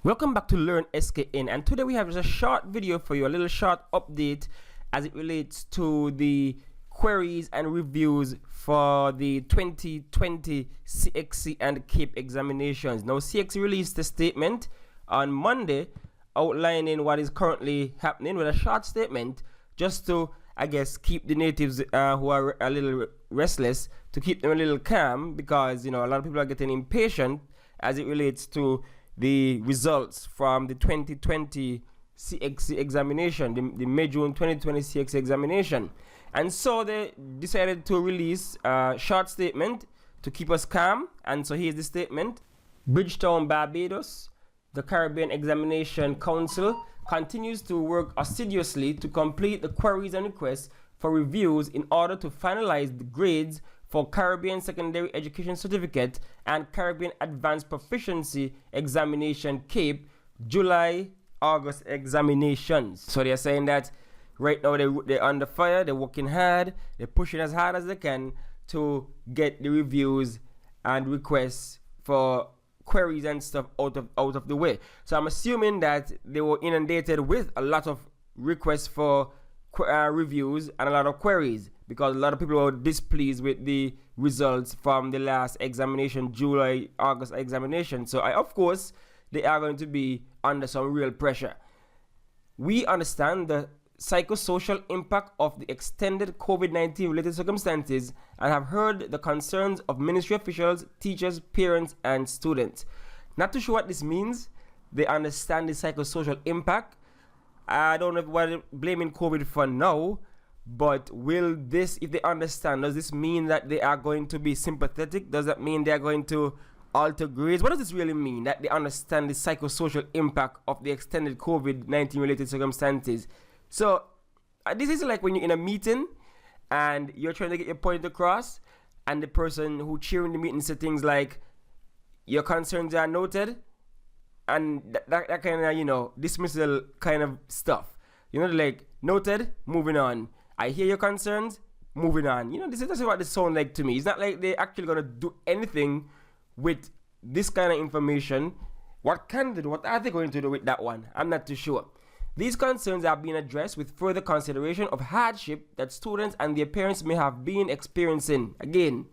Welcome back to Learn SKN, and today we have just a short video for you, a little short update as it relates to the queries and reviews for the 2020 CXC and CAPE examinations. Now, CXC released a statement on Monday outlining what is currently happening with a short statement just to, I guess, keep the natives who are a little restless, to keep them a little calm, because, you know, a lot of people are getting impatient as it relates to the results from the 2020 CXC examination, the May-June 2020 CXC examination. And so they decided to release a short statement to keep us calm. And so here's the statement. BRIDGETOWN, Barbados, the Caribbean Examination Council continues to work assiduously to complete the queries and requests for reviews in order to finalize the grades for Caribbean Secondary Education Certificate and Caribbean Advanced Proficiency Examination CAPE July-August examinations. So they're saying that right now they're under fire, they're working hard, they're pushing as hard as they can to get the reviews and requests for queries and stuff out of the way. So I'm assuming that they were inundated with a lot of requests for reviews and a lot of queries, because a lot of people were displeased with the results from the last examination, July-August examination. So of course, they are going to be under some real pressure. We understand the psychosocial impact of the extended COVID-19 related circumstances and have heard the concerns of ministry officials, teachers, parents, and students. Not too sure what this means. They understand the psychosocial impact. I don't know what they're blaming COVID for now, but will this, if they understand, does this mean that they are going to be sympathetic? Does that mean they're going to alter grades? What does this really mean, that they understand the psychosocial impact of the extended COVID-19 related circumstances? So this is like when you're in a meeting and you're trying to get your point across, and the person who chairing the meeting said things like, your concerns are noted, and that kind of, you know, dismissal kind of stuff. You know, like, noted, moving on. I hear your concerns, moving on. You know, this is what this sounds like to me. It's not like they're actually going to do anything with this kind of information. What can they do? What are they going to do with that one? I'm not too sure. These concerns are being addressed with further consideration of hardship that students and their parents may have been experiencing. Again,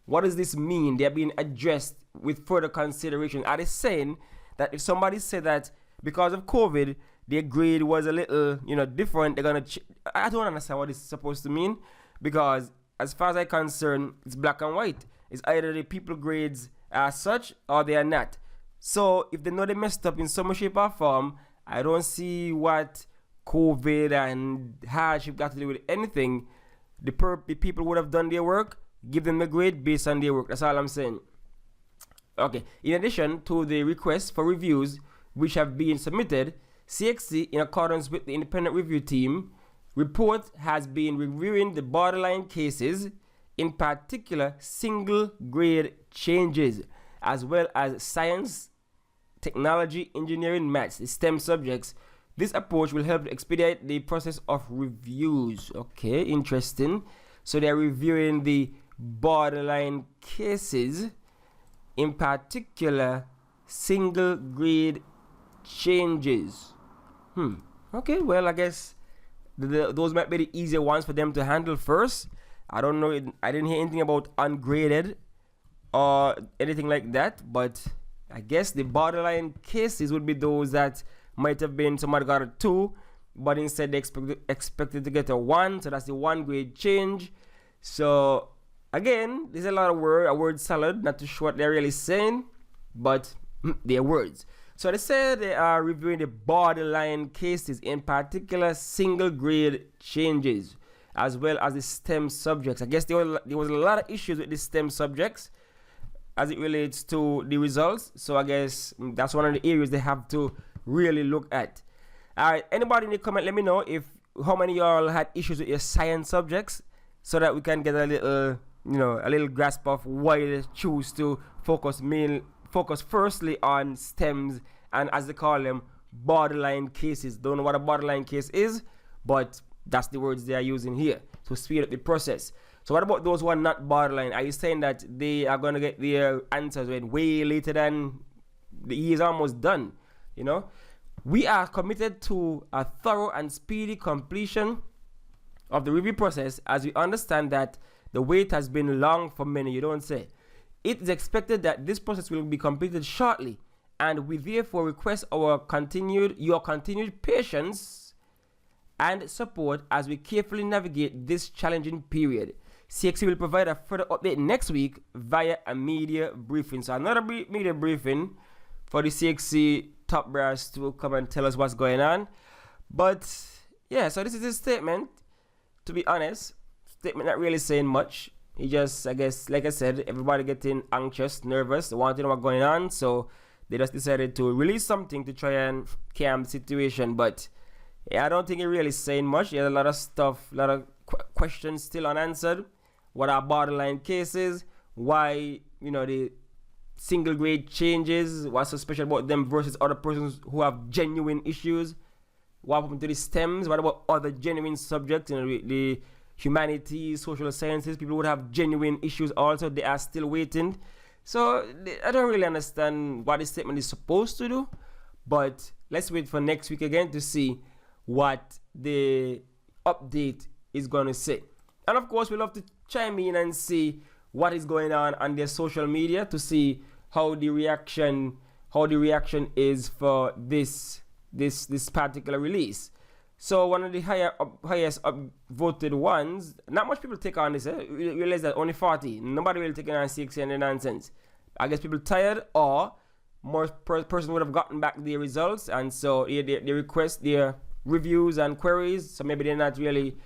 what does this mean? They're being addressed with further consideration. Are they saying that if somebody said that because of COVID, their grade was a little, you know, different, they're gonna I don't understand what it's supposed to mean, because as far as I'm concerned, it's black and white. It's either the people grades are such or they are not. So if they know they messed up in some shape or form, I don't see what COVID and hardship got to do with anything. The people would have done their work, give them the grade based on their work. That's all I'm saying. Okay, in addition to the requests for reviews which have been submitted, CXC, in accordance with the independent review team, report has been reviewing the borderline cases, in particular single grade changes, as well as science, technology, engineering, maths, the STEM subjects. This approach will help to expedite the process of reviews. Okay, interesting. So they're reviewing the borderline cases, in particular single grade changes. Okay, well, I guess those might be the easier ones for them to handle first. I don't know, I didn't hear anything about ungraded or anything like that, but I guess the borderline cases would be those that might have been somebody got a 2, but instead they expected to get a 1, so that's the 1 grade change. So again, there's a lot of a word salad, not too sure what they're really saying, but they're words. So they say they are reviewing the borderline cases, in particular single grade changes, as well as the STEM subjects. I guess there was a lot of issues with the STEM subjects as it relates to the results. So I guess that's one of the areas they have to really look at. All right, anybody in the comment, let me know how many of y'all had issues with your science subjects, so that we can get a little, you know, a little grasp of why they choose to focus firstly on STEMs and, as they call them, borderline cases. Don't know what a borderline case is, but that's the words they are using here to speed up the process. So what about those who are not borderline? Are you saying that they are going to get their answers way later than the year is almost done? We are committed to a thorough and speedy completion of the review process, as we understand that the wait has been long for many, you don't say. It is expected that this process will be completed shortly, and we therefore request your continued patience and support as we carefully navigate this challenging period. CXC will provide a further update next week via a media briefing. So another media briefing for the CXC top brass to come and tell us what's going on. But yeah, so this is his statement. To be honest, statement not really saying much. He just, I guess, like I said, everybody getting anxious, nervous, wanting to know what's going on. So they just decided to release something to try and calm the situation. But yeah, I don't think it really saying much. There's a lot of stuff, a lot of questions still unanswered. What are borderline cases? Why, the single grade changes? What's so special about them versus other persons who have genuine issues? What happened to the STEMs? What about other genuine subjects? The humanities, social sciences, people would have genuine issues also. They are still waiting. So I don't really understand what this statement is supposed to do. But let's wait for next week again to see what the update is going to say. And of course, we love to chime in and see what is going on their social media to see how the reaction is for this particular release. So one of the highest voted ones, not much people take on this. We realize that only 40. Nobody will take on CXC and the nonsense. I guess people tired, or more person would have gotten back their results, and so they request their reviews and queries. So maybe they're not really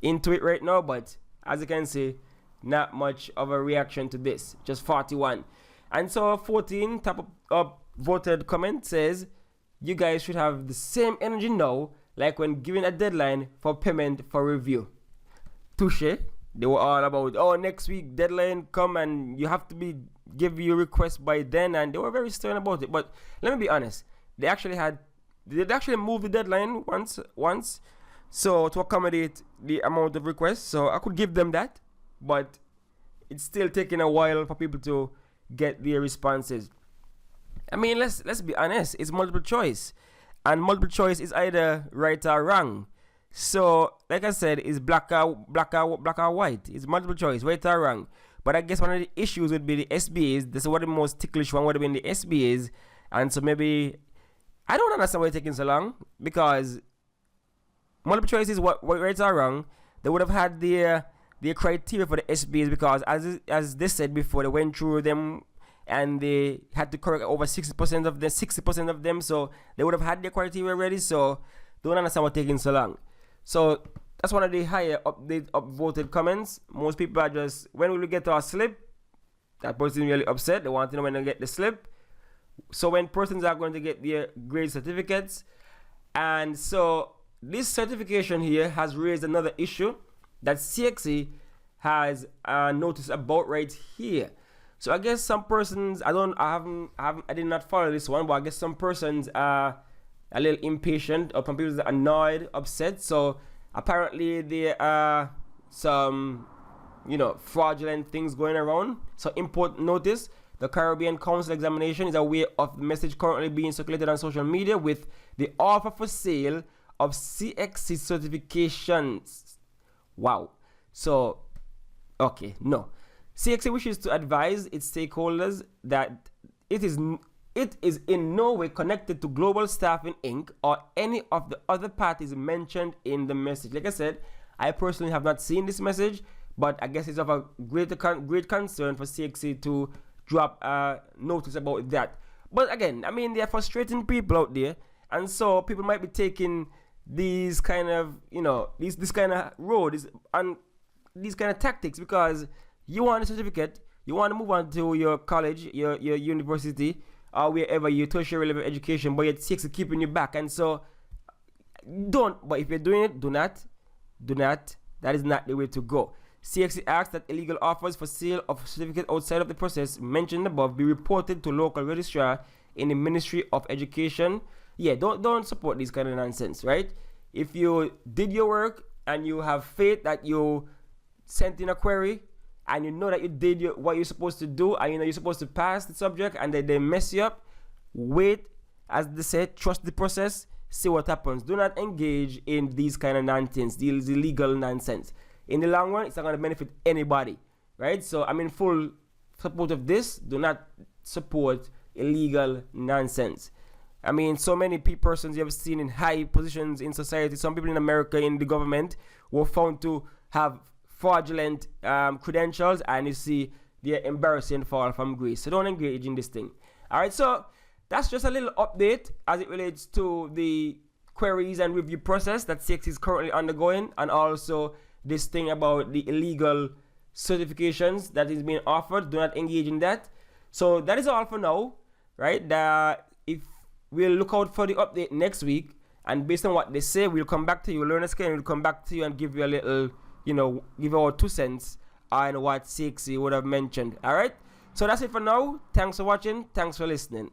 into it right now. But as you can see, not much of a reaction to this. Just 41. And so 14 top up voted comment says, you guys should have the same energy now like when given a deadline for payment for review. Touche. They were all about, next week deadline come and you have to give your request by then, and they were very stern about it. But let me be honest, they actually moved the deadline once, so to accommodate the amount of requests. So I could give them that, but it's still taking a while for people to get their responses. I mean, let's be honest, it's multiple choice, and multiple choice is either right or wrong. So, like I said, it's black or white. It's multiple choice, right or wrong. But I guess one of the issues would be the SBAs. This is what the most ticklish one would have been, the SBAs. And so maybe, I don't understand why it's taking so long, because multiple choice is what right or wrong. They would have had their criteria for the SBAs, because as they said before, they went through them and they had to correct over 60% of them. So they would have had their criteria ready. So don't understand what's taking so long. So that's one of the higher upvoted comments. Most people are just, when will we get our slip? That person is really upset. They want to know when they get the slip. So when persons are going to get their grade certificates. And so this certification here has raised another issue that CXC has noticed about right here. So I guess some persons, I did not follow this one, but I guess some persons are a little impatient, or some people are annoyed, upset. So apparently there are some, fraudulent things going around. So important notice, the Caribbean Council examination is aware of the message currently being circulated on social media with the offer for sale of CXC certifications. Wow. So, okay, no. CXC wishes to advise its stakeholders that it is in no way connected to Global Staffing Inc. or any of the other parties mentioned in the message. Like I said, I personally have not seen this message, but I guess it's of a great concern for CXC to drop a notice about that. But again, I mean, they're frustrating people out there, and so people might be taking these kind of, this kind of road and these kind of tactics, because you want a certificate, you want to move on to your college, your university, or wherever your tertiary level education, but yet CXC keeping you back. And so but if you're doing it, do not, that is not the way to go. CXC asks that illegal offers for sale of certificate outside of the process mentioned above be reported to local registrar in the Ministry of Education. Yeah, don't support this kind of nonsense, right? If you did your work and you have faith that you sent in a query, and you know that you did what you're supposed to do, and you're supposed to pass the subject, and they mess you up, wait as they say, trust the process, see what happens. Do not engage in these kind of nonsense, these illegal nonsense. In the long run, it's not going to benefit anybody, right? So I'm in full support of this. Do not support illegal nonsense. I mean, so many persons you have seen in high positions in society, some people in America in the government were found to have fraudulent credentials, and you see they're embarrassing fall from grace. So don't engage in this thing. All right, so that's just a little update as it relates to the queries and review process that CXC is currently undergoing, and also this thing about the illegal certifications that is being offered. Do not engage in that. So that is all for now, right? If we'll look out for the update next week, and based on what they say, we'll come back to you. Learner SKN will come back to you and give you a little, give our 2 cents on what CXC would have mentioned. All right. So that's it for now. Thanks for watching. Thanks for listening.